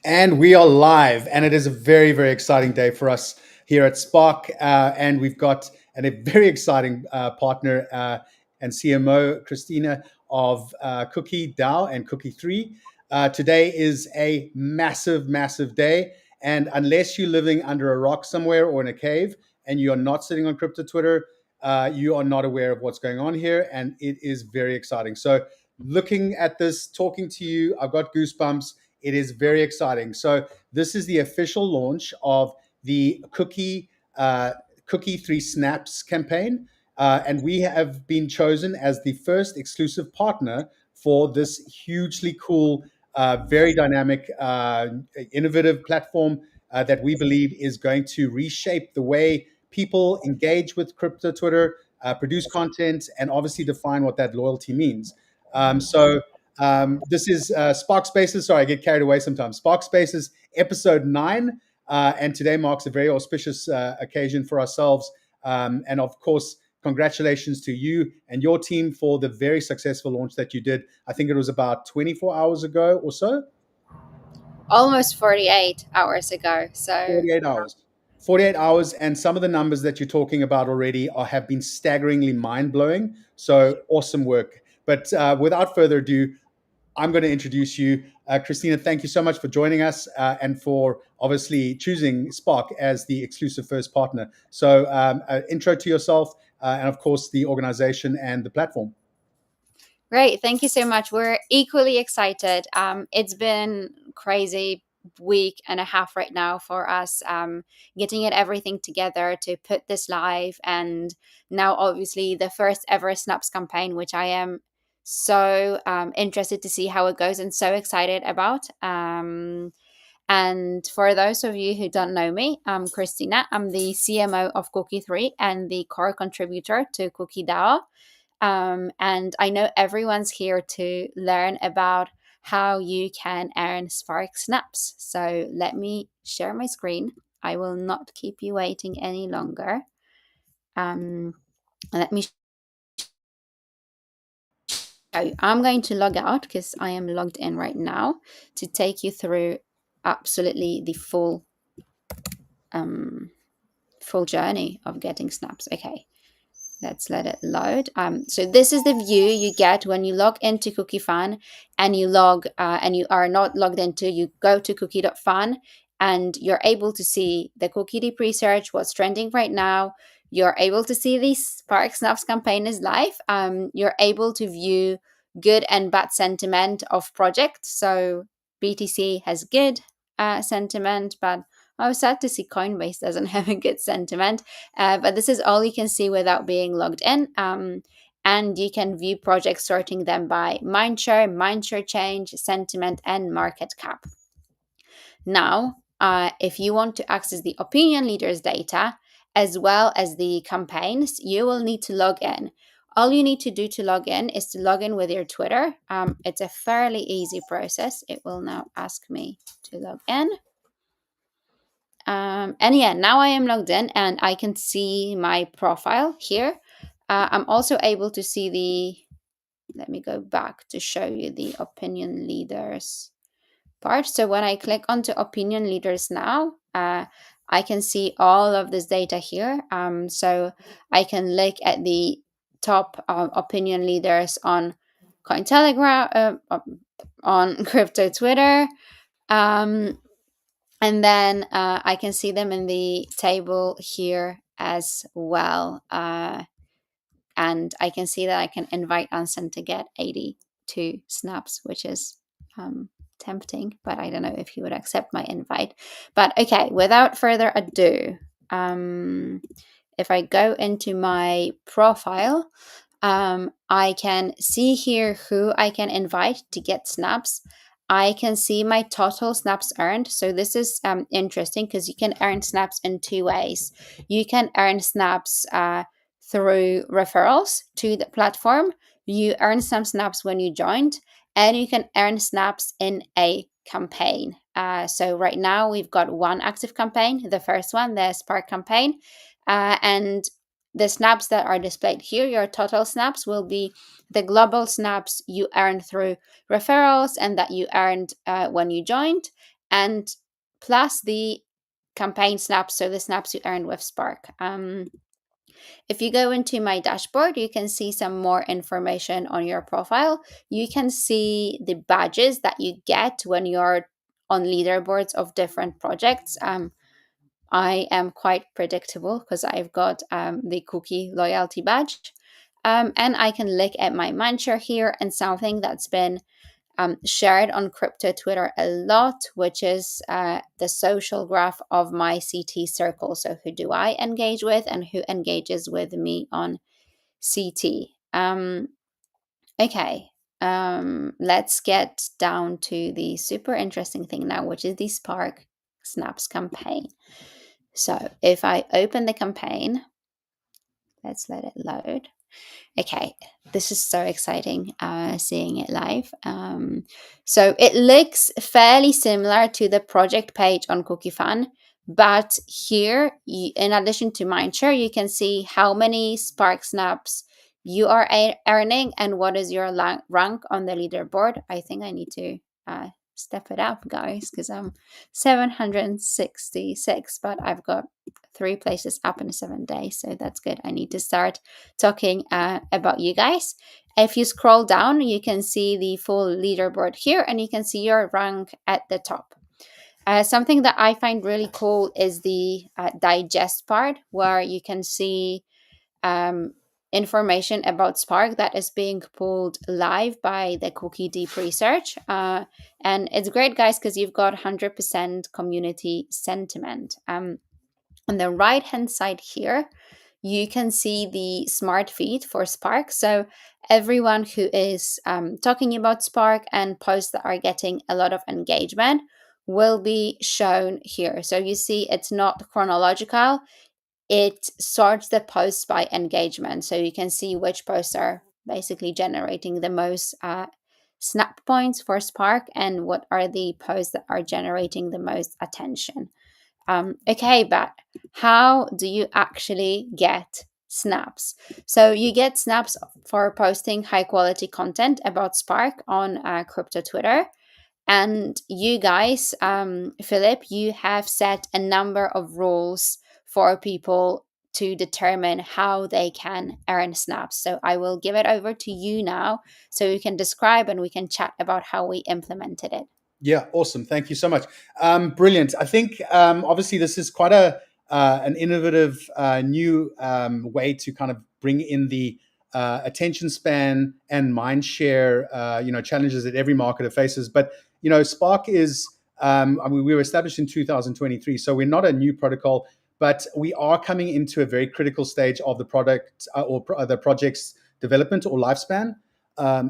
And we are live, and it is a very, very exciting day for us here at Spark. And we've got a very exciting partner and CMO, Christina of Cookie DAO and Cookie3. Today is a massive, massive day. And unless you're living under a rock somewhere or in a cave and you're not sitting on crypto Twitter, you are not aware of what's going on here. And it is very exciting. So, looking at this, talking to you, I've got goosebumps. It is very exciting. So this is the official launch of the Cookie3 Snaps campaign, and we have been chosen as the first exclusive partner for this hugely cool, very dynamic, innovative platform that we believe is going to reshape the way people engage with crypto Twitter, produce content, and obviously define what that loyalty means. This is Spark Spaces. Sorry, I get carried away sometimes. Spark Spaces, episode 9. And today marks a very auspicious occasion for ourselves. And of course, congratulations to you and your team for the very successful launch that you did. I think it was about 24 hours ago or so. Almost 48 hours ago. So 48 hours. 48 hours, and some of the numbers that you're talking about already have been staggeringly mind blowing. So awesome work. But without further ado, I'm going to introduce you. Christina, thank you so much for joining us and for obviously choosing Spark as the exclusive first partner. So, intro to yourself and, of course, the organization and the platform. great. Thank you so much. We're equally excited. It's been crazy week and a half right now for us, getting it everything together to put this live, and now obviously the first ever Snaps campaign, which I am so interested to see how it goes and so excited about. And for those of you who don't know me, I'm Christina. I'm the CMO of Cookie3 and the core contributor to Cookie DAO. And I know everyone's here to learn about how you can earn Spark Snaps. So let me share my screen. I will not keep you waiting any longer. Let me show you. I'm going to log out because I am logged in right now to take you through absolutely the full journey of getting snaps. Okay, let's let it load. So this is the view you get when you log into CookieFan and you are not logged into, you go to cookie.fan and you're able to see the Cookie Deep Research, what's trending right now. You're able to see the Spark Snaps campaign is live. You're able to view good and bad sentiment of projects. So BTC has good sentiment, but I was sad to see Coinbase doesn't have a good sentiment. But this is all you can see without being logged in. And you can view projects sorting them by mindshare change, sentiment, and market cap. Now, if you want to access the opinion leaders data as well as the campaigns, you will need to log in. All you need to do to log in is to log in with your Twitter. It's a fairly easy process. It will now ask me to log in. And yeah, now I am logged in and I can see my profile here. I'm also able to see let me go back to show you the opinion leaders part. So when I click onto opinion leaders now, I can see all of this data here. So I can look at the top opinion leaders on Cointelegraph, on crypto Twitter. And then I can see them in the table here as well. And I can see that I can invite Anson to get 82 snaps, which is tempting, but I don't know if he would accept my invite. But okay, without further ado, if I go into my profile, I can see here who I can invite to get snaps. I can see my total snaps earned. So this is interesting because you can earn snaps in two ways. You can earn snaps through referrals to the platform. You earn some snaps when you joined, and you can earn snaps in a campaign. So right now we've got one active campaign, the first one, the Spark campaign, and the snaps that are displayed here, your total snaps, will be the global snaps you earned through referrals and that you earned when you joined. and plus the campaign snaps, so the snaps you earned with Spark. If you go into my dashboard, you can see some more information on your profile. You can see the badges that you get when you're on leaderboards of different projects. I am quite predictable because I've got the cookie loyalty badge. And I can look at my mindshare here, and something that's been shared on crypto Twitter a lot, which is the social graph of my CT circle. So, who do I engage with and who engages with me on CT? Okay, let's get down to the super interesting thing now, which is the Spark Snaps campaign. So, if I open the campaign, let's let it load. Okay, this is so exciting seeing it live. So it looks fairly similar to the project page on Cookie3, but here, in addition to Mindshare, you can see how many Spark Snaps you are earning and what is your rank on the leaderboard. I think I need to step it up, guys, because I'm 766, but I've got 3 places up in 7 days, so that's good. I need to start talking about you guys. If you scroll down, you can see the full leaderboard here, and you can see your rank at the top. Something that I find really cool is the digest part, where you can see information about Spark that is being pulled live by the Cookie Deep Research. And it's great, guys, because you've got 100% community sentiment. On the right hand side here, you can see the smart feed for Spark. So everyone who is talking about Spark and posts that are getting a lot of engagement will be shown here. So you see it's not chronological. It sorts the posts by engagement. So you can see which posts are basically generating the most snap points for Spark and what are the posts that are generating the most attention. Okay, but how do you actually get snaps? So you get snaps for posting high quality content about Spark on crypto Twitter. And you guys, Philip, you have set a number of rules for people to determine how they can earn snaps. So I will give it over to you now so you can describe and we can chat about how we implemented it. Yeah, awesome. Thank you so much. Brilliant. I think obviously this is quite an innovative new way to kind of bring in the attention span and mind share challenges that every marketer faces. But Spark is I mean, we were established in 2023, so we're not a new protocol, but we are coming into a very critical stage of the product the project's development or lifespan.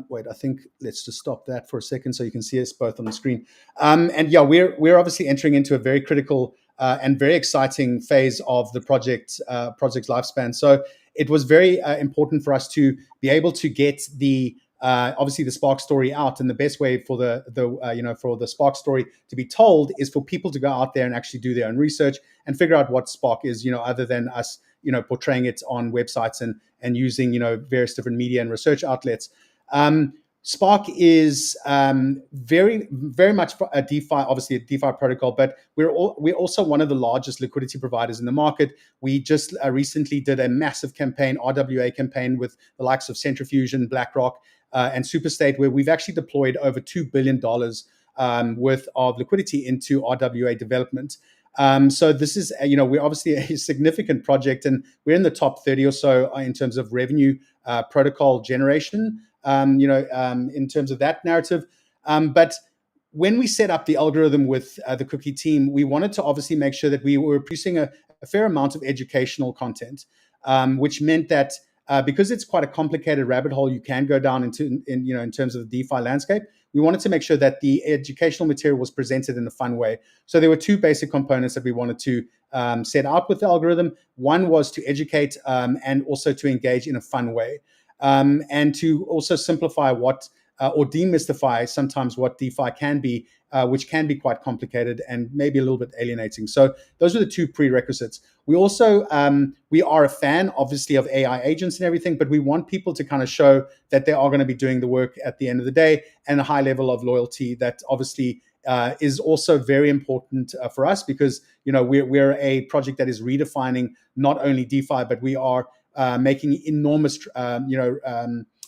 Wait, I think let's just stop that for a second so you can see us both on the screen. And yeah, we're obviously entering into a very critical and very exciting phase of the project's lifespan. So it was very important for us to be able to get the obviously the Spark story out, and the best way for for the Spark story to be told is for people to go out there and actually do their own research and figure out what Spark is, other than us, portraying it on websites and using various different media and research outlets. Spark is very, very much a DeFi, obviously a DeFi protocol, but we're also one of the largest liquidity providers in the market. We just recently did a massive campaign, RWA campaign, with the likes of Centrifusion, BlackRock, and Superstate, where we've actually deployed over $2 billion worth of liquidity into RWA development. So this is, we're obviously a significant project, and we're in the top 30 or so in terms of revenue protocol generation. In terms of that narrative. But when we set up the algorithm with the Cookie team, we wanted to obviously make sure that we were producing a fair amount of educational content, which meant that because it's quite a complicated rabbit hole you can go down into, in terms of the DeFi landscape, we wanted to make sure that the educational material was presented in a fun way. So there were 2 basic components that we wanted to set out with the algorithm. One was to educate and also to engage in a fun way. And to also simplify or demystify sometimes what DeFi can be, which can be quite complicated and maybe a little bit alienating. So those are the 2 prerequisites. We also, we are a fan, obviously, of AI agents and everything, but we want people to kind of show that they are going to be doing the work at the end of the day, and a high level of loyalty that obviously is also very important for us because we're a project that is redefining not only DeFi, but we are making enormous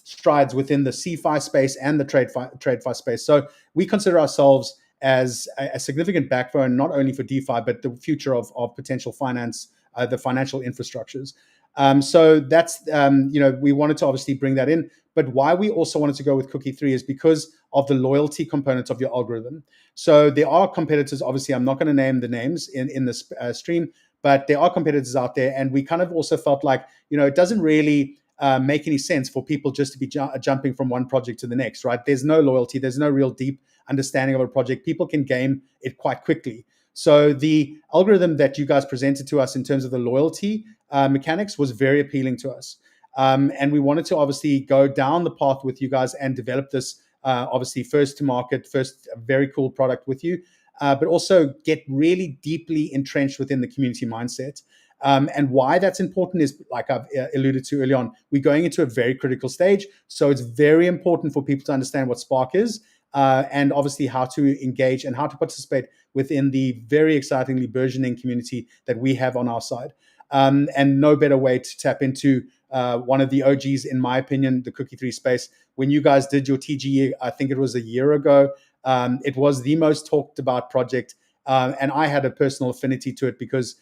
strides within the CFI space and the TradeFi space. So we consider ourselves as a significant backbone, not only for DeFi, but the future of potential finance, the financial infrastructures. So that's, we wanted to obviously bring that in. But why we also wanted to go with Cookie3 is because of the loyalty components of your algorithm. So there are competitors, obviously, I'm not going to name the names in this stream, but there are competitors out there. And we kind of also felt like, it doesn't really make any sense for people just to be jumping from one project to the next, right? There's no loyalty. There's no real deep understanding of a project. People can game it quite quickly. So the algorithm that you guys presented to us in terms of the loyalty mechanics was very appealing to us. And we wanted to obviously go down the path with you guys and develop this, obviously, first to market, first very cool product with you, but also get really deeply entrenched within the community mindset. And why that's important is, like I've alluded to early on, we're going into a very critical stage. So it's very important for people to understand what Spark is, and obviously how to engage and how to participate within the very excitingly burgeoning community that we have on our side. And no better way to tap into one of the OGs, in my opinion, the Cookie3 space. When you guys did your TGE, I think it was a year ago, it was the most talked about project. And I had a personal affinity to it because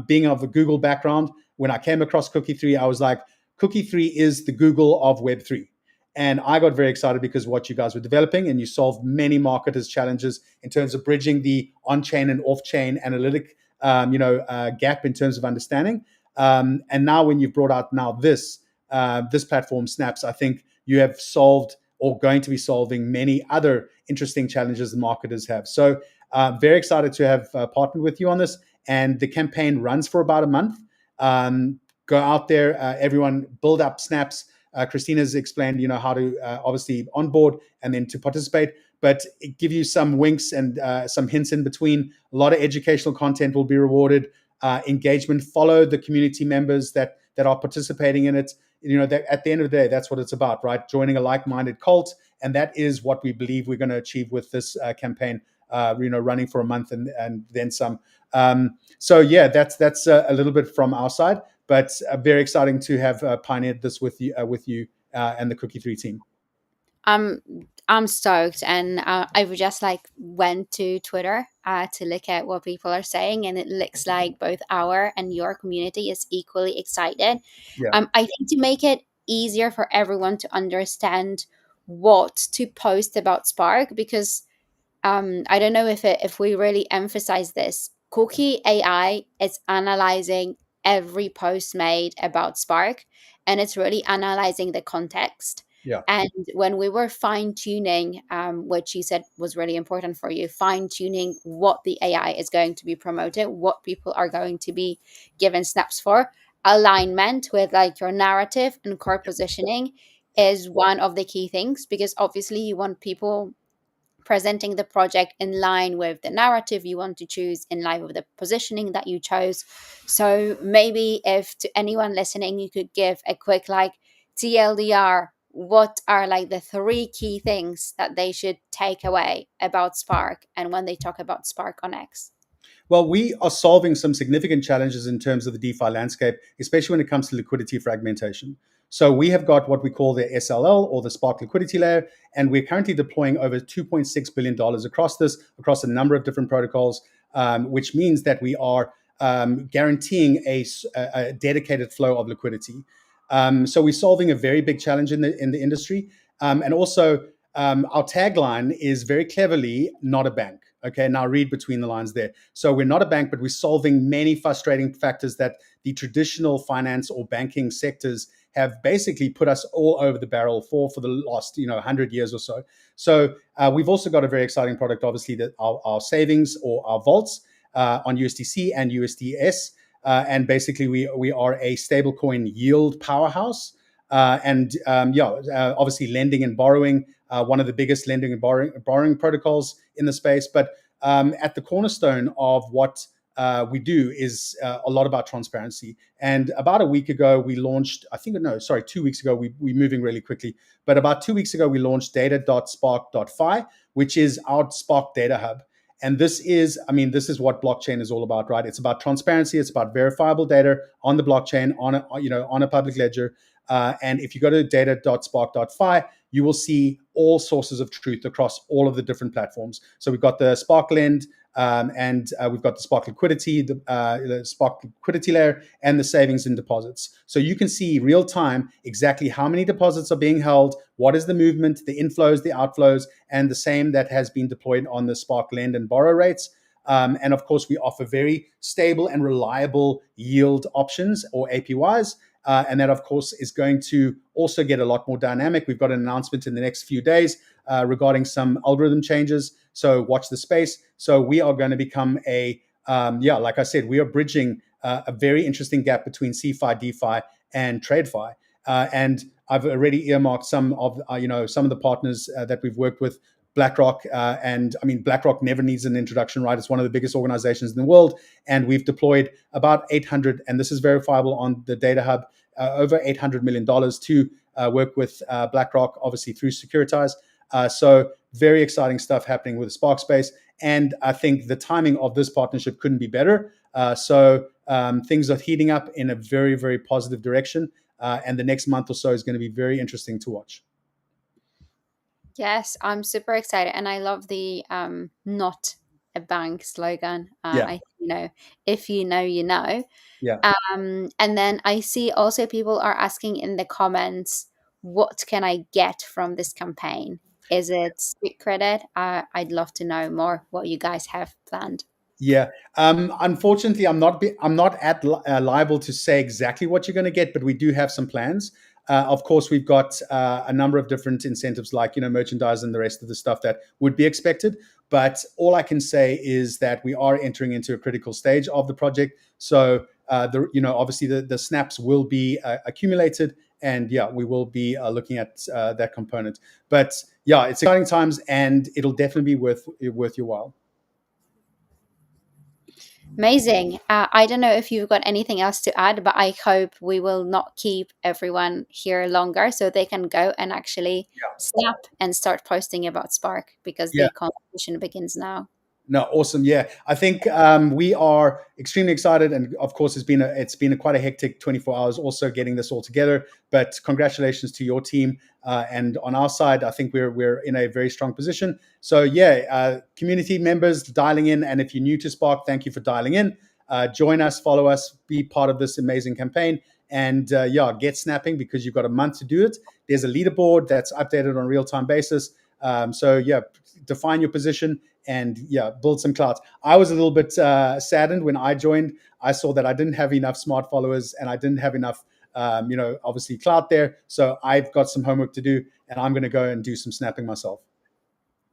being of a Google background, when I came across Cookie3, I was like, Cookie3 is the Google of Web3. And I got very excited because what you guys were developing, and you solved many marketers' challenges in terms of bridging the on-chain and off-chain analytic gap in terms of understanding. And now when you've brought out now this platform, Snaps, I think you have solved or going to be solving many other interesting challenges the marketers have. So very excited to have partnered with you on this. And the campaign runs for about a month. Go out there, everyone, build up Snaps. Christina's explained, how to obviously onboard and then to participate, but give you some winks and some hints in between. A lot of educational content will be rewarded. Engagement, follow the community members that are participating in it. That at the end of the day, that's what it's about, right? Joining a like-minded cult, and that is what we believe we're going to achieve with this campaign. Running for a month and then some. So yeah, that's a little bit from our side, but very exciting to have pioneered this with you and the Cookie3 team. I'm stoked, and I just went to Twitter to look at what people are saying, and it looks like both our and your community is equally excited. Yeah. I think to make it easier for everyone to understand what to post about Spark, because I don't know if we really emphasize this. Cookie AI is analyzing every post made about Spark, and it's really analyzing the context. Yeah. And when we were fine tuning, which you said was really important for you, fine tuning what the AI is going to be promoted, what people are going to be given snaps for, alignment with your narrative and core positioning is one of the key things, because obviously you want people presenting the project in line with the narrative you want to choose, in line with the positioning that you chose. So maybe if to anyone listening, you could give a quick TLDR, what are the three key things that they should take away about Spark and when they talk about Spark on X? Well, we are solving some significant challenges in terms of the DeFi landscape, especially when it comes to liquidity fragmentation. So we have got what we call the SLL, or the Spark liquidity layer, and we're currently deploying over $2.6 billion across a number of different protocols, which means that we are guaranteeing a dedicated flow of liquidity. So we're solving a very big challenge in the industry, and also our tagline is very cleverly not a bank. Okay, now read between the lines there. So we're not a bank, but we're solving many frustrating factors that the traditional finance or banking sectors have basically put us all over the barrel for the last 100 years or so. So we've also got a very exciting product, obviously, that our savings or our vaults on USDC and USDS. And basically, we are a stablecoin yield powerhouse. Obviously, lending and borrowing, one of the biggest lending and borrowing protocols in the space. But at the cornerstone of what we do is a lot about transparency. And about a week ago, we launched, 2 weeks ago, we're moving really quickly. But about 2 weeks ago, we launched data.spark.fi, which is our Spark Data Hub. And this is, I mean, this is what blockchain is all about, right? It's about transparency. It's about verifiable data on the blockchain, on a public ledger. And if you go to data.spark.fi, you will see all sources of truth across all of the different platforms. So we've got the Spark Lend, and we've got the Spark Liquidity, the Spark Liquidity layer, and the savings and deposits. So you can see real time exactly how many deposits are being held, what is the movement, the inflows, the outflows, and the same that has been deployed on the Spark Lend and borrow rates. And of course, we offer very stable and reliable yield options, or APYs. And that, of course, is going to also get a lot more dynamic. We've got an announcement in the next few days regarding some algorithm changes. So watch the space. So we are going to become like I said, we are bridging a very interesting gap between CFI, DeFi, and TradeFi. And I've already earmarked some of the partners that we've worked with. BlackRock, and I mean, BlackRock never needs an introduction, right? It's one of the biggest organizations in the world, and we've deployed about 800, and this is verifiable on the Data Hub, over $800 million to work with BlackRock, obviously through Securitize. So very exciting stuff happening with the Spark space, and I think the timing of this partnership couldn't be better. Things are heating up in a very, very positive direction, and the next month or so is going to be very interesting to watch. Yes, I'm super excited, and I love the "not a bank" slogan. Yeah, If you know, you know. yeah. And then I see also people are asking in the comments, what can I get from this campaign? Is it street credit? I'd love to know more what you guys have planned. Yeah. Unfortunately, I'm not liable to say exactly what you're going to get, but we do have some plans. Of course, we've got a number of different incentives, like merchandise and the rest of the stuff that would be expected. But all I can say is that we are entering into a critical stage of the project. So obviously the snaps will be accumulated, and yeah, we will be looking at that component. But yeah, it's exciting times, and it'll definitely be worth your while. Amazing. I don't know if you've got anything else to add, but I hope we will not keep everyone here longer so they can go and actually snap and start posting about Spark, because Yeah. the conversation begins now. No, awesome. Yeah, I think we are extremely excited, and of course, it's been quite a hectic 24 hours also getting this all together. But congratulations to your team, and on our side, I think we're in a very strong position. So yeah, community members dialing in, and if you're new to Spark, thank you for dialing in. Join us, follow us, be part of this amazing campaign, and get snapping, because you've got a month to do it. There's a leaderboard that's updated on a real-time basis. So yeah, define your position and build some clout. I was a little bit saddened when I joined. I saw that I didn't have enough smart followers, and I didn't have enough, obviously clout there. So I've got some homework to do, and I'm going to go and do some snapping myself.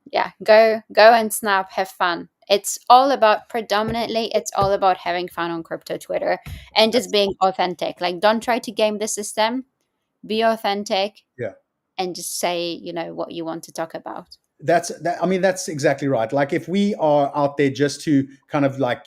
Yeah, go and snap, have fun. It's all about having fun on crypto Twitter and just being authentic. Like, don't try to game the system. Be authentic Yeah. and just say, what you want to talk about. I mean, that's exactly right. Like, if we are out there just to kind of like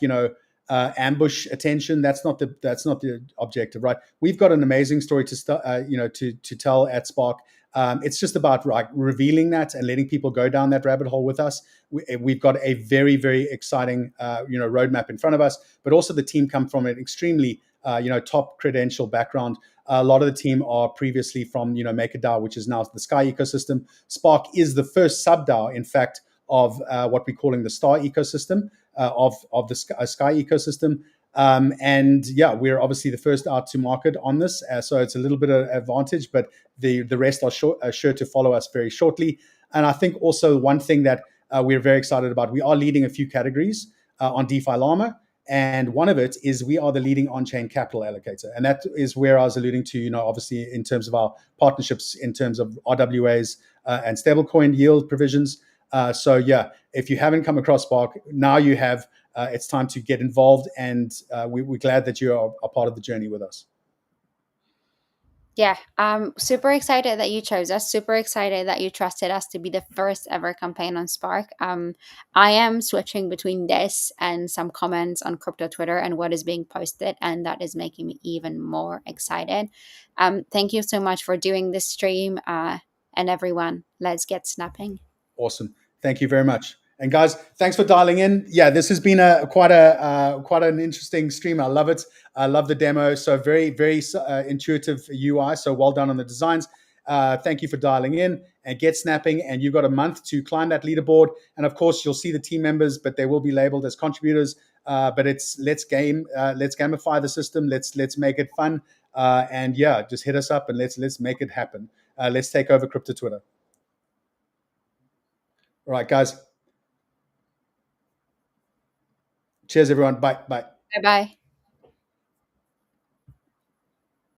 ambush attention, that's not the objective, right? We've got an amazing story to tell at Spark. It's just about revealing that and letting people go down that rabbit hole with us. We've got a very, very exciting roadmap in front of us, but also the team come from an extremely top credential background. A lot of the team are previously from MakerDAO, which is now the Sky ecosystem. Spark is the first sub DAO, in fact, of what we're calling the Star ecosystem, of the Sky ecosystem. And yeah, we're obviously the first out to market on this, so it's a little bit of advantage, but the rest are sure to follow us very shortly. And I think also one thing that we're very excited about, we are leading a few categories on DeFi Llama. And one of it is we are the leading on-chain capital allocator. And that is where I was alluding to, obviously in terms of our partnerships, in terms of RWAs and stablecoin yield provisions. So yeah, if you haven't come across Spark, now you have. It's time to get involved, and we're glad that you are a part of the journey with us. Yeah, I'm super excited that you chose us. Super excited that you trusted us to be the first ever campaign on Spark. I am switching between this and some comments on crypto Twitter and what is being posted, and that is making me even more excited. Thank you so much for doing this stream, and everyone, let's get snapping. Awesome. Thank you very much. And guys, thanks for dialing in. Yeah, this has been a quite an interesting stream. I love it. I love the demo. So very intuitive UI. So well done on the designs. Thank you for dialing in and get snapping. And you've got a month to climb that leaderboard. And of course, you'll see the team members, but they will be labeled as contributors. But it's let's gamify the system. Let's make it fun. And yeah, just hit us up and let's make it happen. Let's take over crypto Twitter. All right, guys. Cheers, everyone. Bye. Bye. Bye bye.